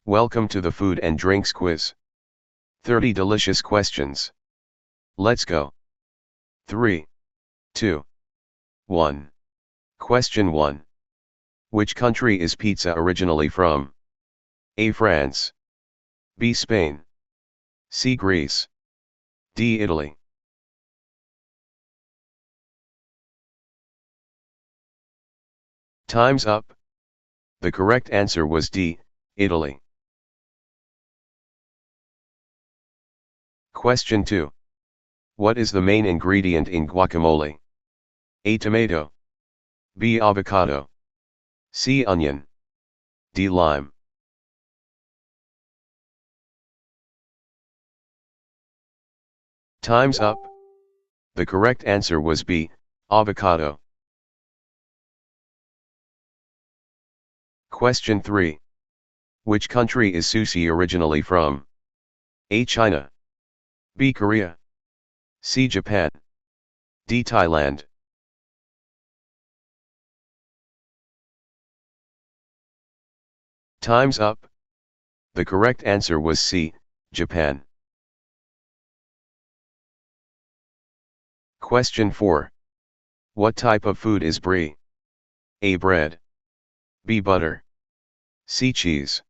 Welcome to the Food and Drinks Quiz. 30 delicious questions. Let's go. 3, 2, 1. Question 1. Which country is pizza originally from? A. France. B. Spain. C. Greece. D. Italy. Time's up. The correct answer was D. Italy. Question 2. What is the main ingredient in guacamole? A. Tomato. B. Avocado. C. Onion. D. Lime. Time's up. The correct answer was B. Avocado. Question 3. Which country is sushi originally from? A. China. B. Korea. C. Japan. D. Thailand. Time's up. The correct answer was C. Japan. Question 4. What type of food is brie? A. Bread. B. Butter. C. Cheese.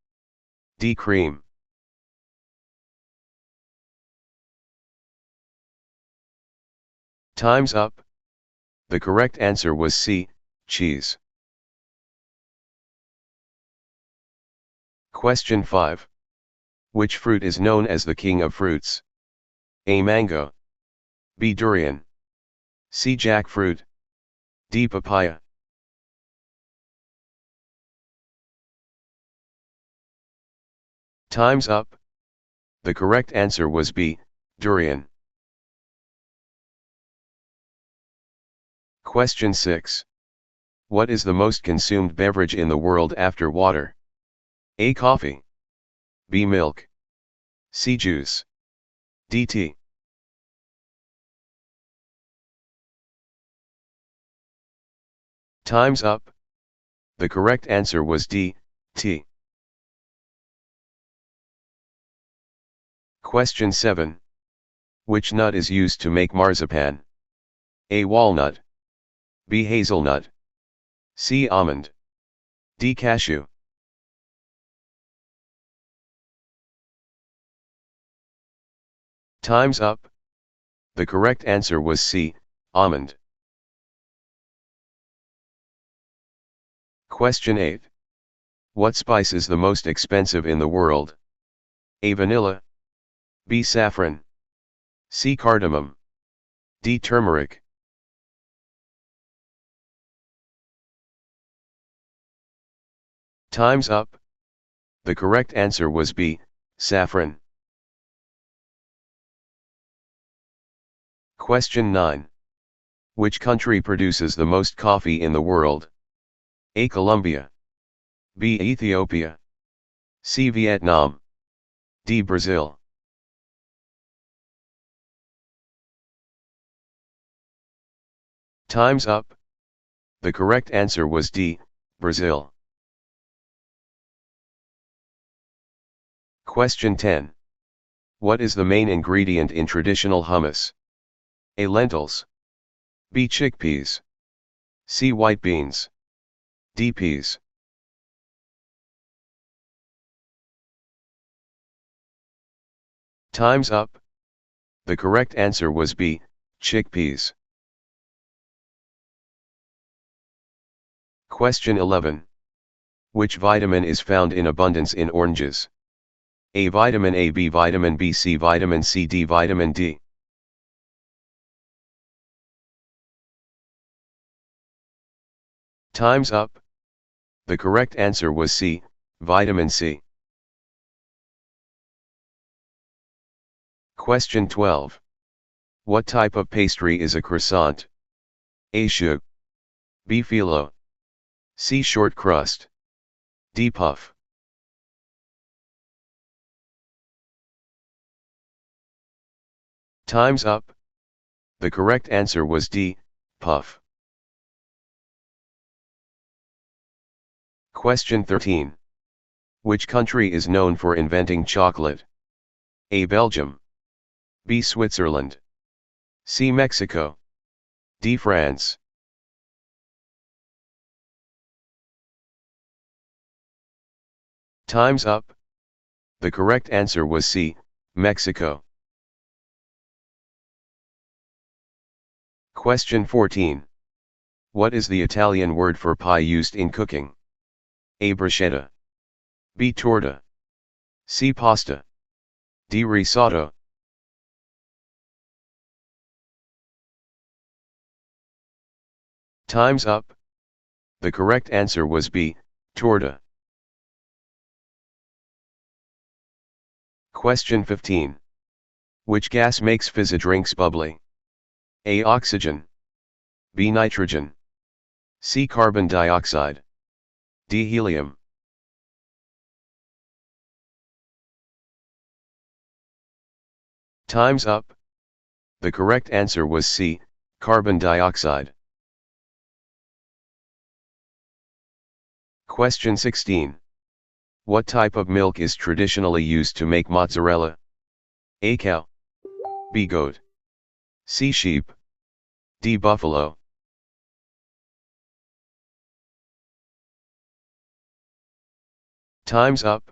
D. Cream. Time's up. The correct answer was C. Cheese. Question 5. Which fruit is known as the king of fruits? A. Mango. B. Durian. C. Jackfruit. D. Papaya. Time's up. The correct answer was B. Durian. Question 6. What is the most consumed beverage in the world after water? A. Coffee. B. Milk. C. Juice. D. Tea. Time's up. The correct answer was D. Tea. Question 7. Which nut is used to make marzipan? A. Walnut. B. Hazelnut. C. Almond. D. Cashew. Time's up. The correct answer was C. Almond. Question 8. What spice is the most expensive in the world? A. Vanilla. B. Saffron. C. Cardamom. D. Turmeric. Time's up. The correct answer was B. Saffron. Question 9. Which country produces the most coffee in the world? A. Colombia. B. Ethiopia. C. Vietnam. D. Brazil. Time's up. The correct answer was D. Brazil. Question 10. What is the main ingredient in traditional hummus? A. Lentils. B. Chickpeas. C. White beans. D. Peas. Time's up. The correct answer was B. Chickpeas. Question 11. Which vitamin is found in abundance in oranges? A. Vitamin A. B. Vitamin B. C. Vitamin C. D. Vitamin D. Time's up. The correct answer was C. Vitamin C. Question 12. What type of pastry is a croissant? A. Choux. B. Filo. C. Short crust. D. Puff. Time's up. The correct answer was D. Puff. Question 13. Which country is known for inventing chocolate? A. Belgium. B. Switzerland. C. Mexico. D. France. Time's up. The correct answer was C. Mexico. Question 14. What is the Italian word for pie used in cooking? A. Bruschetta. B. Torta. C. Pasta. D. Risotto. Time's up. The correct answer was B. Torta. Question 15. Which gas makes fizzy drinks bubbly? A. Oxygen. B. Nitrogen. C. Carbon dioxide. D. Helium. Time's up. The correct answer was C. Carbon dioxide. Question 16. What type of milk is traditionally used to make mozzarella? A. Cow. B. Goat. C. Sheep. D. Buffalo. Time's up.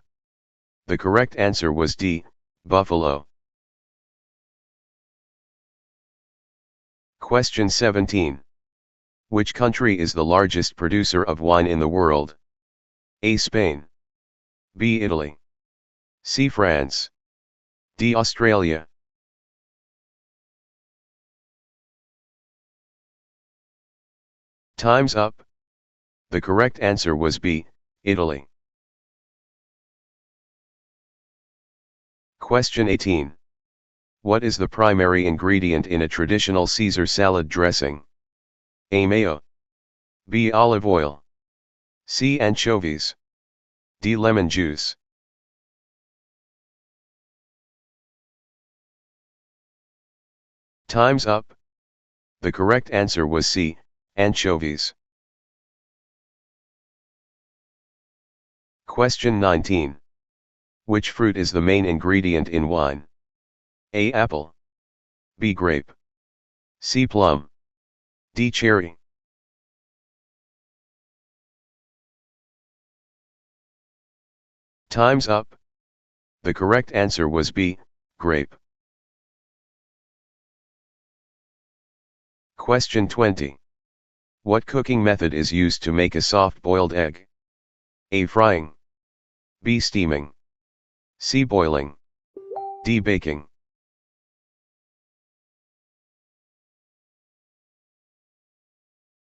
The correct answer was D. Buffalo. Question 17. Which country is the largest producer of wine in the world? A. Spain. B. Italy. C. France. D. Australia. Time's up. The correct answer was B. Italy. Question 18. What is the primary ingredient in a traditional Caesar salad dressing? A. Mayo. B. Olive oil. C. Anchovies. D. Lemon juice. Time's up. The correct answer was C. Anchovies. Question 19. Which fruit is the main ingredient in wine? A. Apple. B. Grape. C. Plum. D. Cherry. Time's up. The correct answer was B. Grape. Question 20. What cooking method is used to make a soft-boiled egg? A. Frying. B. Steaming. C. Boiling. D. Baking.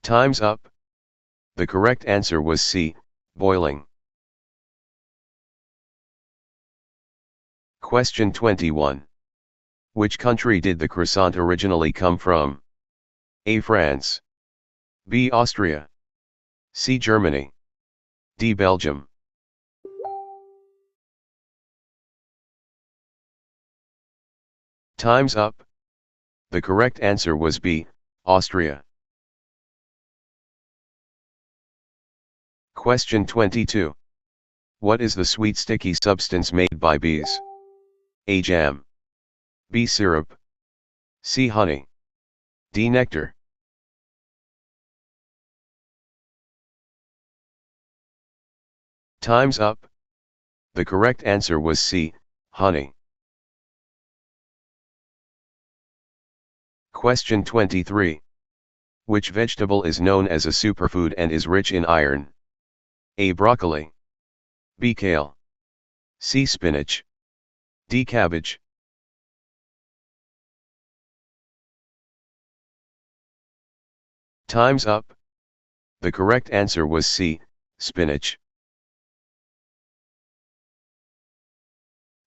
Time's up. The correct answer was C. Boiling. Question 21. Which country did the croissant originally come from? A. France. B. Austria. C. Germany. D. Belgium. Time's up. The correct answer was B. Austria. Question 22. What is the sweet sticky substance made by bees? A. Jam. B. Syrup. C. Honey. D. Nectar. Time's up. The correct answer was C. Honey. Question 23. Which vegetable is known as a superfood and is rich in iron? A. Broccoli. B. Kale. C. Spinach. D. Cabbage. Time's up. The correct answer was C. Spinach.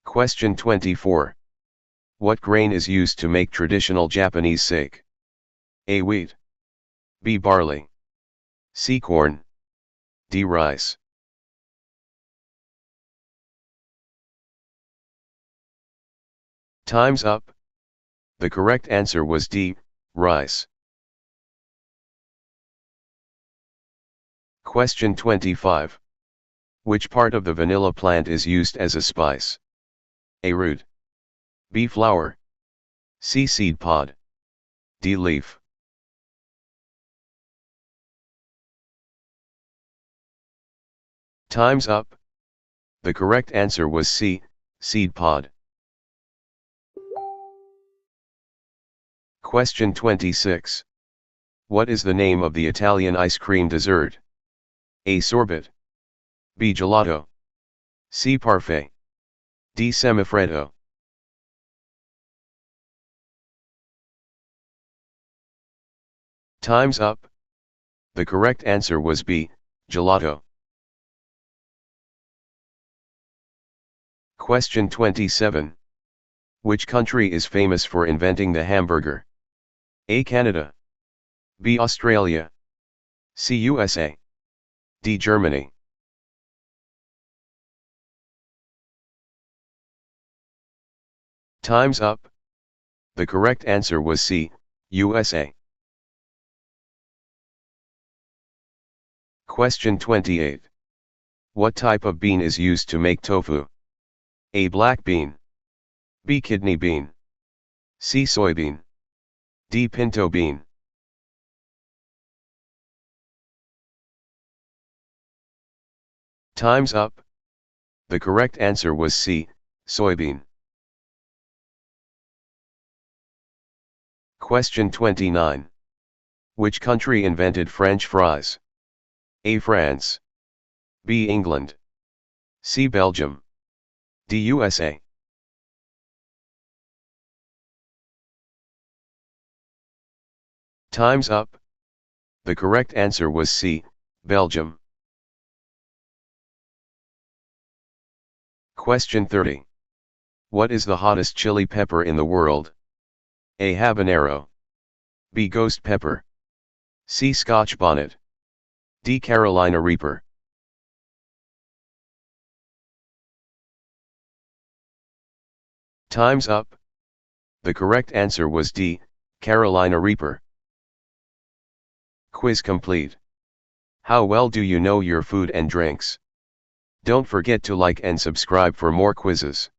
Question 24. What grain is used to make traditional Japanese sake? A. Wheat. B. Barley. C. Corn. D. Rice. Time's up. The correct answer was D. Rice. Question 25. Which part of the vanilla plant is used as a spice? A. Root. B. Flower. C. Seed pod. D. Leaf. Time's up. The correct answer was C. Seed pod. Question 26. What is the name of the Italian ice cream dessert? A. Sorbet. B. Gelato. C. Parfait. D. Semifreddo. Time's up. The correct answer was B. Gelato. Question 27. Which country is famous for inventing the hamburger? A. Canada. B. Australia. C. USA. D. Germany. Time's up. The correct answer was C. USA. Question 28. What type of bean is used to make tofu? A. Black bean. B. Kidney bean. C. Soybean. D. Pinto bean. Time's up. The correct answer was C. Soybean. Question 29. Which country invented French fries? A. France. B. England. C. Belgium. D. USA. Time's up. The correct answer was C. Belgium. Question 30. What is the hottest chili pepper in the world? A. Habanero. B. Ghost pepper. C. Scotch bonnet. D. Carolina Reaper. Time's up. The correct answer was D. Carolina Reaper. Quiz complete. How well do you know your food and drinks? Don't forget to like and subscribe for more quizzes.